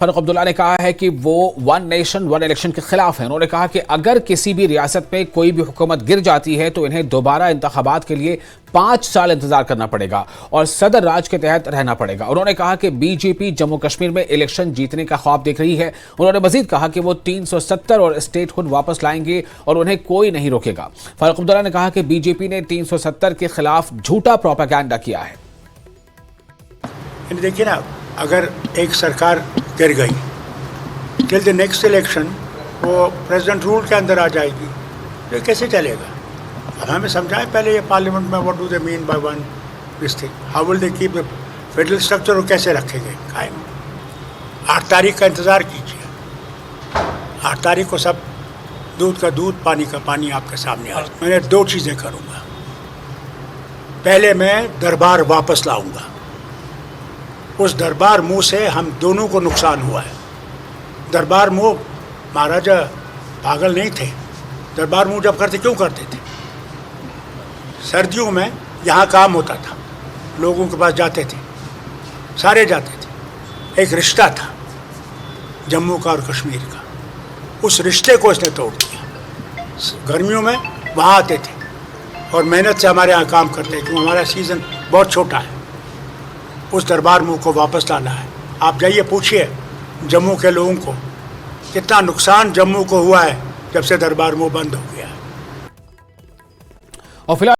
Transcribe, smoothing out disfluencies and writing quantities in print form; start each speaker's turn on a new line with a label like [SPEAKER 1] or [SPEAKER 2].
[SPEAKER 1] फारूक अब्दुल्ला ने कहा है कि वो वन नेशन वन इलेक्शन के खिलाफ हैं। उन्होंने कहा कि अगर किसी भी रियासत में कोई भी हुकूमत गिर जाती है तो इन्हें दोबारा इंतखाबात के लिए 5 साल इंतजार करना पड़ेगा और सदर राज के तहत रहना पड़ेगा। उन्होंने कहा कि बीजेपी जम्मू कश्मीर में इलेक्शन जीतने का ख्वाब देख रही है। उन्होंने मजीद कहा कि वो 370 और स्टेटहुड वापस लाएंगे और उन्हें कोई नहीं रोकेगा। फारूक अब्दुल्ला ने कहा कि बीजेपी ने 370 के खिलाफ झूठा प्रोपेगेंडा किया है।
[SPEAKER 2] देखिए ना, अगर एक सरकार गिर गई टिल द नेक्स्ट इलेक्शन वो प्रेसिडेंट रूल के अंदर आ जाएगी, तो कैसे चलेगा? अब हमें समझाएं पहले ये पार्लियामेंट में what do they mean by one this thing, how will they keep the federal structure, और कैसे रखेंगे कायम। 8 तारीख का इंतज़ार कीजिए। 8 तारीख को सब दूध का दूध पानी का पानी आपके सामने आ। मैंने 2 चीज़ें करूँगा। पहले मैं दरबार वापस लाऊंगा। उस दरबार मुंह से हम दोनों को नुकसान हुआ है। दरबार मुंह महाराजा पागल नहीं थे। दरबार मुंह जब करते क्यों करते थे? सर्दियों में यहाँ काम होता था, लोगों के पास जाते थे, सारे जाते थे। एक रिश्ता था जम्मू का और कश्मीर का, उस रिश्ते को इसने तोड़ दिया। गर्मियों में वहाँ आते थे और मेहनत से हमारे यहाँ काम करते हैं, क्योंकि हमारा सीज़न बहुत छोटा है। उस दरबार मुंह को वापस लाना है। आप जाइए पूछिए जम्मू के लोगों को कितना नुकसान जम्मू को हुआ है जब से दरबार मुंह बंद हो गया है।
[SPEAKER 1] और फिलहाल